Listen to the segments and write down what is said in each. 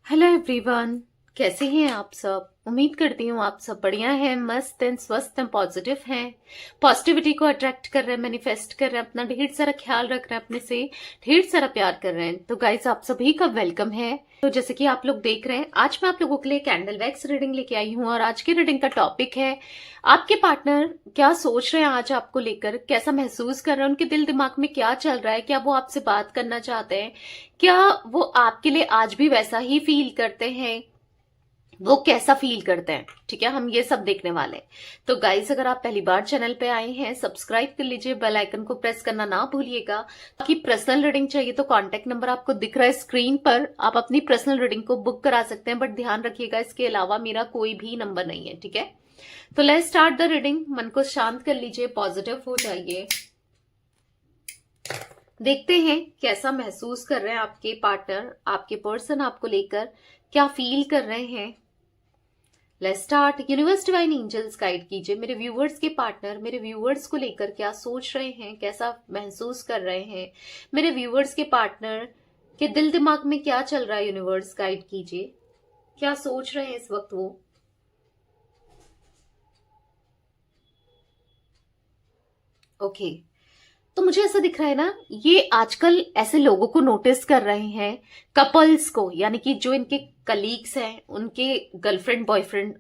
Hello everyone. कैसे हैं आप सब? उम्मीद करती हूँ आप सब बढ़िया हैं, मस्त हैं, स्वस्थ हैं, पॉजिटिव हैं, पॉजिटिविटी को अट्रैक्ट कर रहे हैं, मैनिफेस्ट कर रहे हैं, अपना ढेर सारा ख्याल रख रहे हैं, अपने से ढेर सारा प्यार कर रहे हैं। तो गाइस, आप सभी का वेलकम है। तो जैसे कि आप लोग देख रहे हैं, आज मैं आप लोगों के लिए कैंडल वैक्स रीडिंग लेके आई हूँ और आज की रीडिंग का टॉपिक है आपके पार्टनर क्या सोच रहे हैं आज आपको लेकर, कैसा महसूस कर रहे हैं, उनके दिल दिमाग में क्या चल रहा है, क्या वो आपसे बात करना चाहते हैं, क्या वो आपके लिए आज भी वैसा ही फील करते हैं, वो कैसा फील करते हैं। ठीक है, हम ये सब देखने वाले हैं। तो गाइस, अगर आप पहली बार चैनल पे आए हैं, सब्सक्राइब कर लीजिए, बेल आइकन को प्रेस करना ना भूलिएगा। बाकी पर्सनल रीडिंग चाहिए तो कांटेक्ट नंबर आपको दिख रहा है स्क्रीन पर, आप अपनी पर्सनल रीडिंग को बुक करा सकते हैं, बट ध्यान रखिएगा इसके अलावा मेरा कोई भी नंबर नहीं है। ठीक है, तो लेट्स स्टार्ट द रीडिंग। मन को शांत कर लीजिए, पॉजिटिव हो जाइए। देखते हैं कैसा महसूस कर रहे हैं आपके पार्टनर, आपके पर्सन आपको लेकर क्या फील कर रहे हैं। Let's start. Universe divine angels guide कीजिए मेरे व्यूवर्स के पार्टनर मेरे व्यूवर्स को लेकर क्या सोच रहे हैं, कैसा महसूस कर रहे हैं। मेरे व्यूवर्स के पार्टनर के दिल दिमाग में क्या चल रहा है, यूनिवर्स गाइड कीजिए, क्या सोच रहे हैं इस वक्त वो। ओके, तो मुझे ऐसा दिख रहा है ना, ये आजकल ऐसे लोगों को नोटिस कर रहे हैं, कपल्स को, यानी कि जो इनके कलीग्स हैं, उनके गर्लफ्रेंड बॉयफ्रेंड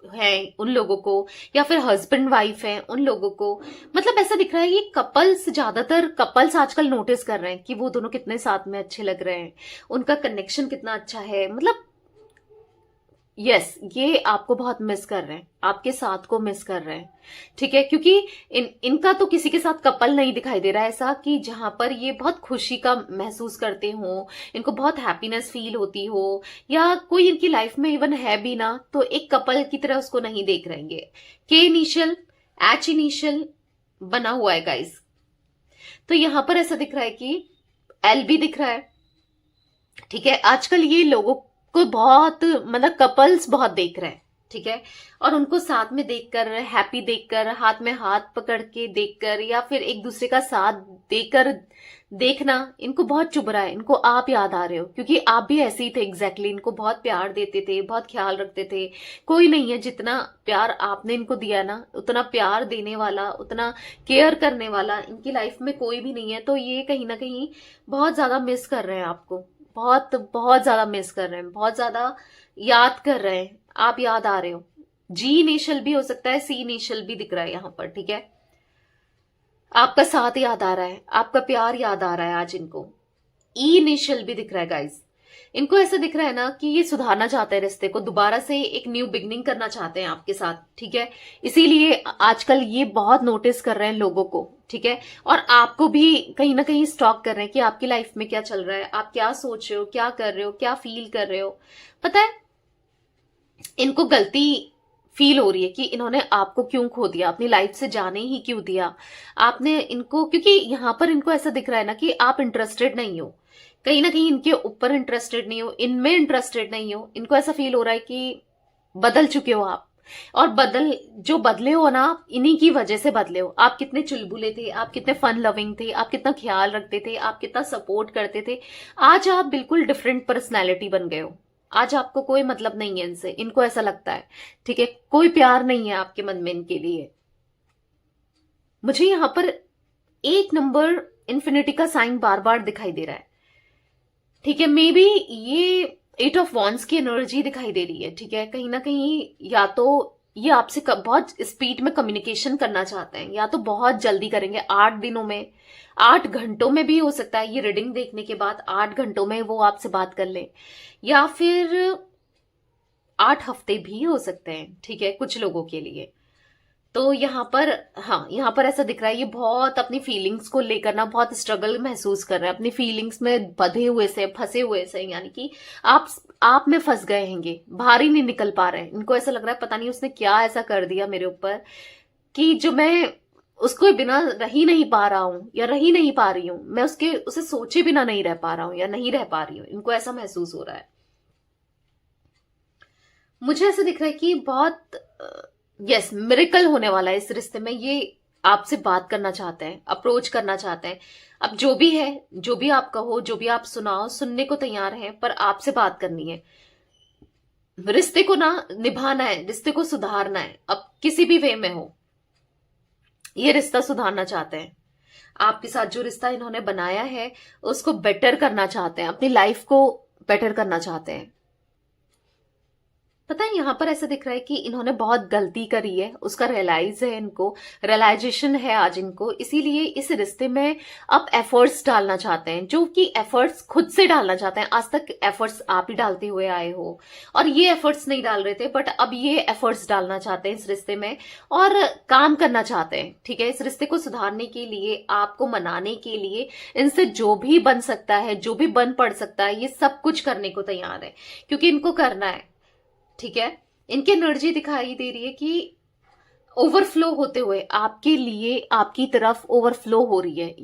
हैं उन लोगों को, या फिर हस्बैंड वाइफ हैं उन लोगों को। मतलब ऐसा दिख रहा है, ये कपल्स, ज्यादातर कपल्स आजकल नोटिस कर रहे हैं कि वो दोनों कितने साथ में अच्छे लग रहे हैं, उनका कनेक्शन कितना अच्छा है। मतलब यस, ये आपको बहुत मिस कर रहे हैं, आपके साथ को मिस कर रहे हैं। ठीक है, क्योंकि इनका तो किसी के साथ कपल नहीं दिखाई दे रहा है ऐसा कि जहां पर ये बहुत खुशी का महसूस करते हो, इनको बहुत हैप्पीनेस फील होती हो, या कोई इनकी लाइफ में इवन है भी ना तो एक कपल की तरह उसको नहीं देख रहेंगे। के इनिशियल, एच इनिशियल बना हुआ है गाइस। तो यहां पर ऐसा दिख रहा है कि एल भी दिख रहा है। ठीक है, आजकल ये लोगों को बहुत, मतलब कपल्स बहुत देख रहे हैं। ठीक है, और उनको साथ में देखकर, हैप्पी देखकर, हाथ में हाथ पकड़ के देखकर, या फिर एक दूसरे का साथ देकर देखना इनको बहुत चुभ रहा है। इनको आप याद आ रहे हो, क्योंकि आप भी ऐसे ही थे एग्जैक्टली। इनको बहुत प्यार देते थे, बहुत ख्याल रखते थे। कोई नहीं है जितना प्यार आपने इनको दिया ना, उतना प्यार देने वाला, उतना केयर करने वाला इनकी लाइफ में कोई भी नहीं है। तो ये कहीं ना कहीं बहुत ज्यादा मिस कर रहे हैं आपको, बहुत बहुत ज्यादा मिस कर रहे हैं, बहुत ज्यादा याद कर रहे हैं। आप याद आ रहे हो। जी इनिशियल भी हो सकता है, सी इनिशियल भी दिख रहा है यहां पर। ठीक है, आपका साथ याद आ रहा है, आपका प्यार याद आ रहा है आज इनको। ई इनिशियल भी दिख रहा है गाइस। इनको ऐसा दिख रहा है ना कि ये सुधारना चाहते हैं रिश्ते को, दोबारा से एक न्यू बिगनिंग करना चाहते हैं आपके साथ। ठीक है, इसीलिए आजकल ये बहुत नोटिस कर रहे हैं लोगों को। ठीक है, और आपको भी कहीं ना कहीं स्टॉक कर रहे हैं कि आपकी लाइफ में क्या चल रहा है, आप क्या सोच रहे हो, क्या कर रहे हो, क्या फील कर रहे हो। पता है, इनको गलती फील हो रही है कि इन्होंने आपको क्यों खो दिया, अपनी लाइफ से जाने ही क्यों दिया आपने इनको। क्योंकि यहां पर इनको ऐसा दिख रहा है ना कि आप इंटरेस्टेड नहीं हो, कहीं ना कहीं इनके ऊपर इंटरेस्टेड नहीं हो, इनमें इंटरेस्टेड नहीं हो। इनको ऐसा फील हो रहा है कि बदल चुके हो आप, और जो बदले हो ना आप, इन्हीं की वजह से बदले हो। आप कितने चुलबुले थे, आप कितने फन लविंग थे, आप कितना ख्याल रखते थे, आप कितना सपोर्ट करते थे। आज आप बिल्कुल डिफरेंट पर्सनैलिटी बन गए हो। आज आपको कोई मतलब नहीं है इनसे, इनको ऐसा लगता है। ठीक है, कोई प्यार नहीं है आपके मन में इनके लिए। मुझे यहां पर एक नंबर इन्फिनिटी का साइन बार बार दिखाई दे रहा है। ठीक है, मे बी ये एट ऑफ वॉन्ड्स की एनर्जी दिखाई दे रही है। ठीक है, कहीं ना कहीं या तो ये आपसे बहुत स्पीड में कम्युनिकेशन करना चाहते हैं, या तो बहुत जल्दी करेंगे, 8 दिनों में, 8 घंटों में भी हो सकता है। ये रीडिंग देखने के बाद 8 घंटों में वो आपसे बात कर ले, या फिर 8 हफ्ते भी हो सकते हैं। ठीक है, कुछ लोगों के लिए। तो यहाँ पर, हाँ, यहाँ पर ऐसा दिख रहा है ये बहुत अपनी फीलिंग्स को लेकर ना बहुत स्ट्रगल महसूस कर रहे हैं, अपनी फीलिंग्स में बंधे हुए से, फंसे हुए से, यानी कि आप में फंस गए हैंगे, बाहर ही नहीं निकल पा रहे हैं। इनको ऐसा लग रहा है पता नहीं उसने क्या ऐसा कर दिया मेरे ऊपर कि जो मैं उसको बिना रह ही नहीं पा रहा हूं, या रह ही नहीं पा रही हूं, मैं उसे सोचे बिना नहीं रह पा रहा हूं, या नहीं रह पा रही हूं। इनको ऐसा महसूस हो रहा है। मुझे ऐसा दिख रहा है कि बहुत यस, मिरेकल होने वाला है इस रिश्ते में। ये आपसे बात करना चाहते हैं, अप्रोच करना चाहते हैं। अब जो भी है, जो भी आप कहो, जो भी आप सुनाओ, सुनने को तैयार हैं, पर आपसे बात करनी है। रिश्ते को ना निभाना है, रिश्ते को सुधारना है। अब किसी भी वे में हो, ये रिश्ता सुधारना चाहते हैं। आपके साथ जो रिश्ता इन्होंने बनाया है उसको बेटर करना चाहते हैं, अपनी लाइफ को बेटर करना चाहते हैं। पता है, यहां पर ऐसा दिख रहा है कि इन्होंने बहुत गलती करी है, उसका रियलाइज है, इनको रियलाइजेशन है आज इनको, इसीलिए इस रिश्ते में अब एफर्ट्स डालना चाहते हैं, जो कि एफर्ट्स खुद से डालना चाहते हैं। आज तक एफर्ट्स आप ही डालते हुए आए हो और ये एफर्ट्स नहीं डाल रहे थे, बट अब ये एफर्ट्स डालना चाहते हैं इस रिश्ते में और काम करना चाहते हैं। ठीक है, इस रिश्ते को सुधारने के लिए, आपको मनाने के लिए इनसे जो भी बन सकता है, जो भी बन पड़ सकता है, ये सब कुछ करने को तैयार है, क्योंकि इनको करना है। ठीक है, इनकी एनर्जी दिखाई दे रही है कि ओवरफ्लो होते हुए आपके लिए, आपकी तरफ ओवरफ्लो हो रही है।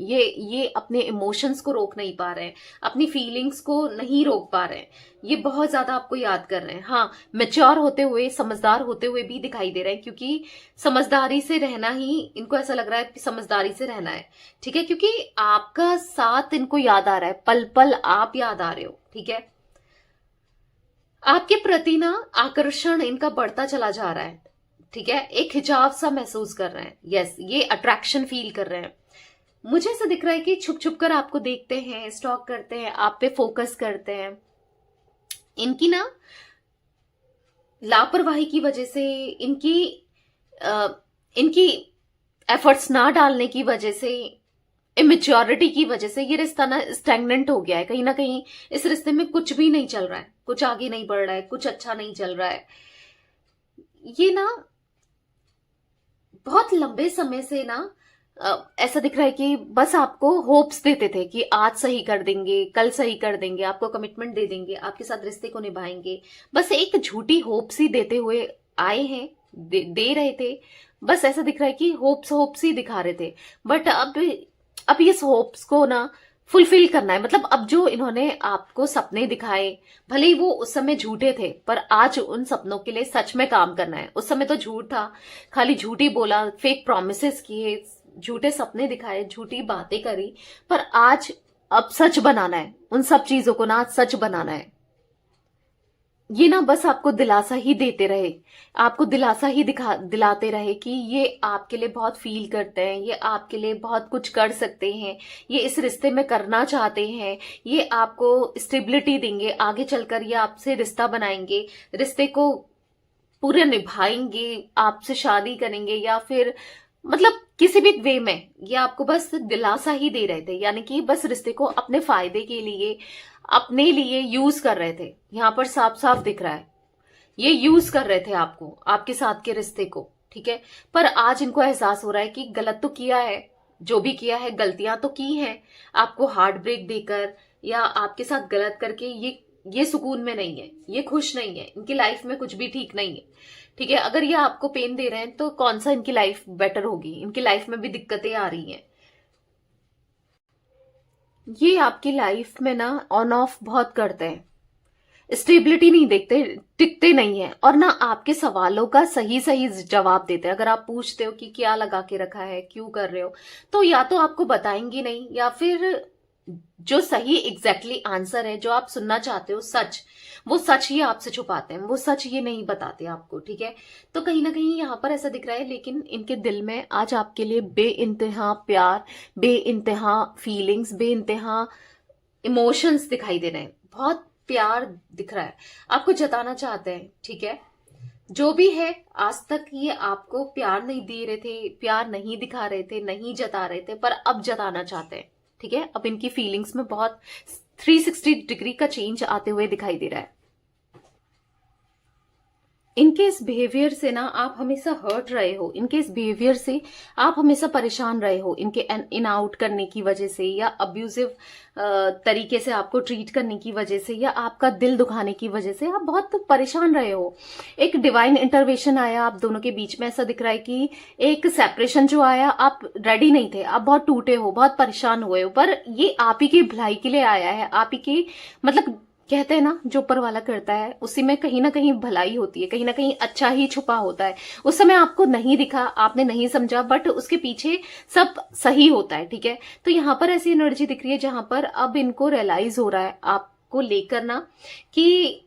ये अपने इमोशंस को रोक नहीं पा रहे हैं, अपनी फीलिंग्स को नहीं रोक पा रहे हैं। ये बहुत ज्यादा आपको याद कर रहे हैं। हाँ, मैच्योर होते हुए, समझदार होते हुए भी दिखाई दे रहे हैं, क्योंकि समझदारी से रहना ही इनको ऐसा लग रहा है कि समझदारी से रहना है। ठीक है, क्योंकि आपका साथ इनको याद आ रहा है, पल पल आप याद आ रहे हो। ठीक है, आपके प्रति ना आकर्षण इनका बढ़ता चला जा रहा है। ठीक है, एक हिजाब सा महसूस कर रहे हैं। यस, ये अट्रैक्शन फील कर रहे हैं। मुझे ऐसा दिख रहा है कि छुप छुप कर आपको देखते हैं, स्टॉक करते हैं, आप पे फोकस करते हैं। इनकी ना लापरवाही की वजह से, इनकी एफर्ट्स ना डालने की वजह से, इमेच्योरिटी की वजह से ये रिश्ता ना स्टैग्नेंट हो गया है। कहीं ना कहीं इस रिश्ते में कुछ भी नहीं चल रहा है, कुछ आगे नहीं बढ़ रहा है, कुछ अच्छा नहीं चल रहा है। ये ना बहुत लंबे समय से ना ऐसा दिख रहा है कि बस आपको होप्स देते थे कि आज सही कर देंगे, कल सही कर देंगे, आपको कमिटमेंट दे देंगे, आपके साथ रिश्ते को निभाएंगे। बस एक झूठी होप्स ही देते हुए आए हैं, दे रहे थे। बस ऐसा दिख रहा है कि होप्स ही दिखा रहे थे, बट अब इस होप्स को ना फुलफिल करना है। मतलब अब जो इन्होंने आपको सपने दिखाए, भले ही वो उस समय झूठे थे, पर आज उन सपनों के लिए सच में काम करना है। उस समय तो झूठ था, खाली झूठी बोला, फेक प्रोमिसेस किए, झूठे सपने दिखाए, झूठी बातें करी, पर आज अब सच बनाना है। उन सब चीजों को ना आज सच बनाना है। ये ना बस आपको दिलासा ही देते रहे, आपको दिलासा ही दिलाते रहे कि ये आपके लिए बहुत फील करते हैं, ये आपके लिए बहुत कुछ कर सकते हैं, ये इस रिश्ते में करना चाहते हैं, ये आपको स्टेबिलिटी देंगे, आगे चलकर ये आपसे रिश्ता बनाएंगे, रिश्ते को पूरे निभाएंगे, आपसे शादी करेंगे, या फिर मतलब किसी भी वे में ये आपको बस दिलासा ही दे रहे थे। यानी कि बस रिश्ते को अपने फायदे के लिए, अपने लिए यूज कर रहे थे। यहां पर साफ साफ दिख रहा है, ये यूज कर रहे थे आपको, आपके साथ के रिश्ते को। ठीक है, पर आज इनको एहसास हो रहा है कि गलत तो किया है, जो भी किया है, गलतियां तो की हैं, आपको हार्ट ब्रेक देकर या आपके साथ गलत करके ये सुकून में नहीं है, ये खुश नहीं है, इनकी लाइफ में कुछ भी ठीक नहीं है। ठीक है, अगर ये आपको पेन दे रहे हैं तो कौन सा इनकी लाइफ बेटर होगी? इनकी लाइफ में भी दिक्कतें आ रही हैं। ये आपकी लाइफ में ना ऑन ऑफ बहुत करते हैं, स्टेबिलिटी नहीं देखते, टिकते नहीं है, और ना आपके सवालों का सही सही जवाब देते हैं। अगर आप पूछते हो कि क्या लगा के रखा है, क्यों कर रहे हो, तो या तो आपको बताएंगे नहीं, या फिर जो सही एग्जैक्टली आंसर है, जो आप सुनना चाहते हो, सच, वो सच ही आपसे छुपाते हैं, वो सच ये नहीं बताते आपको। ठीक है, तो कहीं ना कहीं यहां पर ऐसा दिख रहा है, लेकिन इनके दिल में आज आपके लिए बेइंतहा प्यार, बेइंतहा फीलिंग्स, बेइंतहा इमोशंस दिखाई दे रहे हैं। बहुत प्यार दिख रहा है, आपको जताना चाहते हैं। ठीक है, जो भी है, आज तक ये आपको प्यार नहीं दे रहे थे, प्यार नहीं दिखा रहे थे, नहीं जता रहे थे, पर अब जताना चाहते हैं। ठीक है, अब इनकी फीलिंग्स में बहुत 360 डिग्री का चेंज आते हुए दिखाई दे रहा है। इनके इस बिहेवियर से ना आप हमेशा हर्ट रहे हो, इनके इस बिहेवियर से आप हमेशा परेशान रहे हो, इनके इन आउट करने की वजह से, या अब्यूजिव तरीके से आपको ट्रीट करने की वजह से, या आपका दिल दुखाने की वजह से आप बहुत परेशान रहे हो। एक डिवाइन इंटरवेंशन आया आप दोनों के बीच में। ऐसा दिख रहा है कि एक सेपरेशन जो आया, आप रेडी नहीं थे, आप बहुत टूटे हो, बहुत परेशान हुए हो, पर ये आप ही की भलाई के लिए आया है, आप ही की मतलब कहते हैं ना, जो ऊपर वाला करता है उसी में कहीं ना कहीं भलाई होती है, कहीं ना कहीं अच्छा ही छुपा होता है। उस समय आपको नहीं दिखा, आपने नहीं समझा, बट उसके पीछे सब सही होता है। ठीक है, तो यहाँ पर ऐसी एनर्जी दिख रही है जहां पर अब इनको रियलाइज हो रहा है आपको लेकर ना कि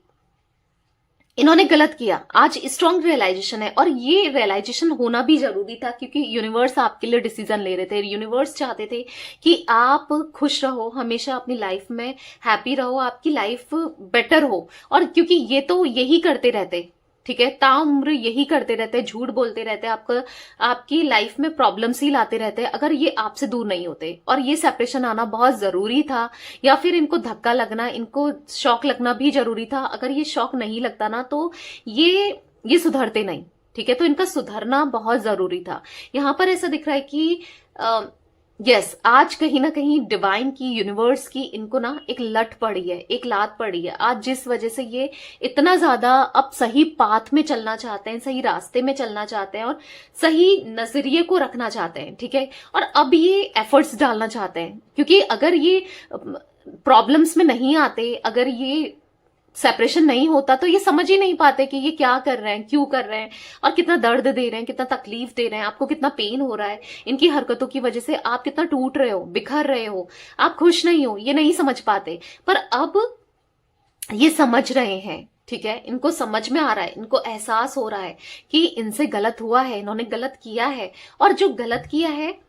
इन्होंने गलत किया। आज स्ट्रांग रियलाइजेशन है, और ये रियलाइजेशन होना भी जरूरी था, क्योंकि यूनिवर्स आपके लिए डिसीजन ले रहे थे। यूनिवर्स चाहते थे कि आप खुश रहो, हमेशा अपनी लाइफ में हैप्पी रहो, आपकी लाइफ बेटर हो। और क्योंकि ये तो यही करते रहते, ठीक है, ताउम्र यही करते रहते, झूठ बोलते रहते, आपकी लाइफ में प्रॉब्लम्स ही लाते रहते अगर ये आपसे दूर नहीं होते। और ये सेपरेशन आना बहुत जरूरी था, या फिर इनको धक्का लगना, इनको शॉक लगना भी जरूरी था। अगर ये शॉक नहीं लगता ना तो ये सुधरते नहीं। ठीक है, तो इनका सुधरना बहुत जरूरी था। यहां पर ऐसा दिख रहा है कि यस, आज कहीं ना कहीं डिवाइन की, यूनिवर्स की इनको ना एक लट पड़ी है, एक लात पड़ी है आज, जिस वजह से ये इतना ज्यादा अब सही पाथ में चलना चाहते हैं, सही रास्ते में चलना चाहते हैं, और सही नजरिए को रखना चाहते हैं। ठीक है, और अब ये एफर्ट्स डालना चाहते हैं, क्योंकि अगर ये प्रॉब्लम्स में नहीं आते, अगर ये सेपरेशन नहीं होता, तो ये समझ ही नहीं पाते कि ये क्या कर रहे हैं, क्यों कर रहे हैं, और कितना दर्द दे रहे हैं, कितना तकलीफ दे रहे हैं, आपको कितना पेन हो रहा है। इनकी हरकतों की वजह से आप कितना टूट रहे हो, बिखर रहे हो, आप खुश नहीं हो, ये नहीं समझ पाते। पर अब ये समझ रहे हैं। ठीक है, इनको समझ में आ रहा है, इनको एहसास हो रहा है कि इनसे गलत हुआ है, इन्होंने गलत किया है, और जो गलत किया है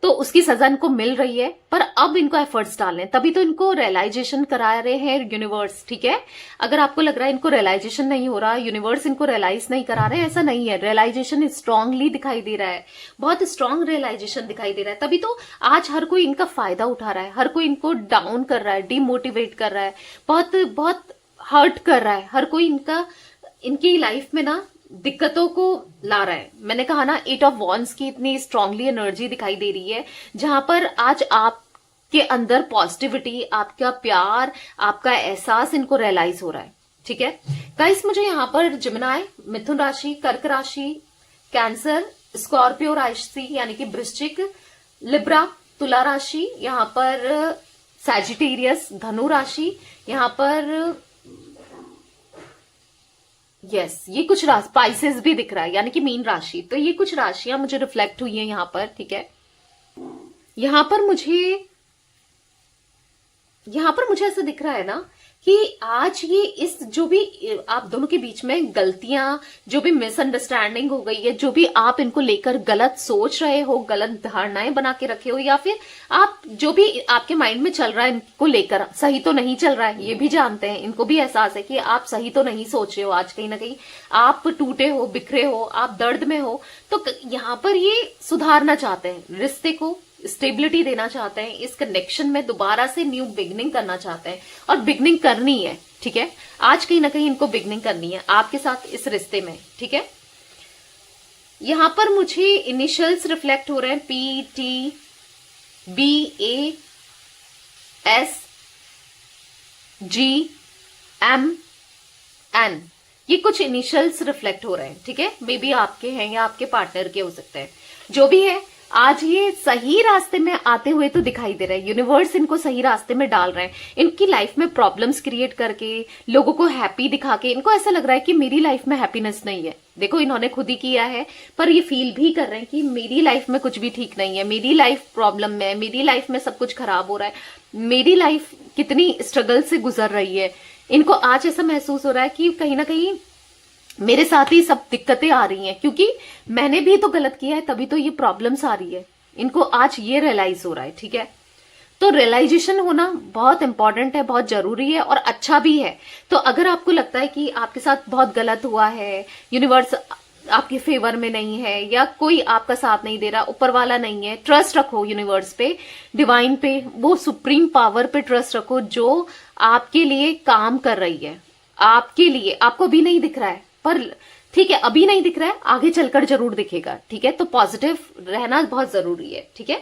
तो उसकी सजा इनको मिल रही है। पर अब इनको एफर्ट्स डालने, तभी तो इनको रियलाइजेशन करा रहे हैं यूनिवर्स। ठीक है, अगर आपको लग रहा है इनको रियलाइजेशन नहीं हो रहा, यूनिवर्स इनको रियलाइज नहीं करा रहे, ऐसा नहीं है। रियलाइजेशन स्ट्रांगली दिखाई दे रहा है, बहुत स्ट्रांग रियलाइजेशन दिखाई दे रहा है। तभी तो आज हर कोई इनका फायदा उठा रहा है, हर कोई इनको डाउन कर रहा है, डिमोटिवेट कर रहा है, बहुत बहुत हर्ट कर रहा है। हर कोई इनकी लाइफ में ना दिक्कतों को ला रहा है। मैंने कहा ना, 8 ऑफ वॉन्ड्स की इतनी स्ट्रांगली एनर्जी दिखाई दे रही है, जहां पर आज आपके अंदर पॉजिटिविटी, आपका प्यार, आपका एहसास इनको रियलाइज हो रहा है। ठीक है गाइस, मुझे यहां पर जिमिनाई, मिथुन राशि, कर्क राशि, कैंसर, स्कॉर्पियो राशि यानी कि वृश्चिक, लिब्रा तुला राशि, यहां पर सैजिटेरियस धनु राशि, यहां पर यस ये कुछ राशि, स्पाइसेस भी दिख रहा है यानी कि मीन राशि। तो ये कुछ राशियां मुझे रिफ्लेक्ट हुई हैं यहां पर। ठीक है, यहां पर मुझे ऐसा दिख रहा है ना कि आज ये इस जो भी आप दोनों के बीच में गलतियां, जो भी मिसअंडरस्टैंडिंग हो गई है, जो भी आप इनको लेकर गलत सोच रहे हो, गलत धारणाएं बना के रखे हो, या फिर आप जो भी आपके माइंड में चल रहा है इनको लेकर सही तो नहीं चल रहा है, ये भी जानते हैं, इनको भी एहसास है कि आप सही तो नहीं सोच रहे हो। आज कहीं ना कहीं आप टूटे हो, बिखरे हो, आप दर्द में हो, तो यहां पर ये सुधारना चाहते हैं, रिश्ते को स्टेबिलिटी देना चाहते हैं, इस कनेक्शन में दोबारा से न्यू बिगनिंग करना चाहते हैं, और बिगनिंग करनी है। ठीक है, आज कहीं ना कहीं इनको बिगनिंग करनी है आपके साथ इस रिश्ते में। ठीक है, यहां पर मुझे इनिशियल्स रिफ्लेक्ट हो रहे हैं, PTBASGMN, ये कुछ इनिशियल्स रिफ्लेक्ट हो रहे हैं। ठीक है, मे बी आपके हैं या आपके पार्टनर के हो सकते हैं, जो भी है आज ये सही रास्ते में आते हुए तो दिखाई दे रहा है। यूनिवर्स इनको सही रास्ते में डाल रहे हैं, इनकी लाइफ में प्रॉब्लम्स क्रिएट करके, लोगों को हैप्पी दिखा के। इनको ऐसा लग रहा है कि मेरी लाइफ में हैप्पीनेस नहीं है। देखो, इन्होंने खुद ही किया है, पर ये फील भी कर रहे हैं कि मेरी लाइफ में कुछ भी ठीक नहीं है, मेरी लाइफ प्रॉब्लम में है, मेरी लाइफ में सब कुछ खराब हो रहा है, मेरी लाइफ कितनी स्ट्रगल से गुजर रही है। इनको आज ऐसा महसूस हो रहा है कि कहीं ना कहीं मेरे साथ ही सब दिक्कतें आ रही हैं, क्योंकि मैंने भी तो गलत किया है, तभी तो ये प्रॉब्लम्स आ रही है। इनको आज ये रियलाइज हो रहा है। ठीक है, तो रियलाइजेशन होना बहुत इंपॉर्टेंट है, बहुत जरूरी है, और अच्छा भी है। तो अगर आपको लगता है कि आपके साथ बहुत गलत हुआ है, यूनिवर्स आपके फेवर में नहीं है, या कोई आपका साथ नहीं दे रहा, ऊपर वाला नहीं है, ट्रस्ट रखो यूनिवर्स पे, डिवाइन पे, वो सुप्रीम पावर पे ट्रस्ट रखो जो आपके लिए काम कर रही है। आपके लिए, आपको अभी नहीं दिख रहा है, पर ठीक है, अभी नहीं दिख रहा है, आगे चलकर जरूर दिखेगा। ठीक है, तो पॉजिटिव रहना बहुत जरूरी है। ठीक है,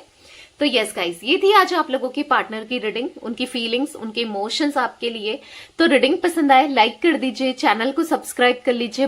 तो यस गाइस, ये थी आज आप लोगों की पार्टनर की रीडिंग, उनकी फीलिंग्स, उनके इमोशंस आपके लिए। तो रीडिंग पसंद आए लाइक कर दीजिए, चैनल को सब्सक्राइब कर लीजिए।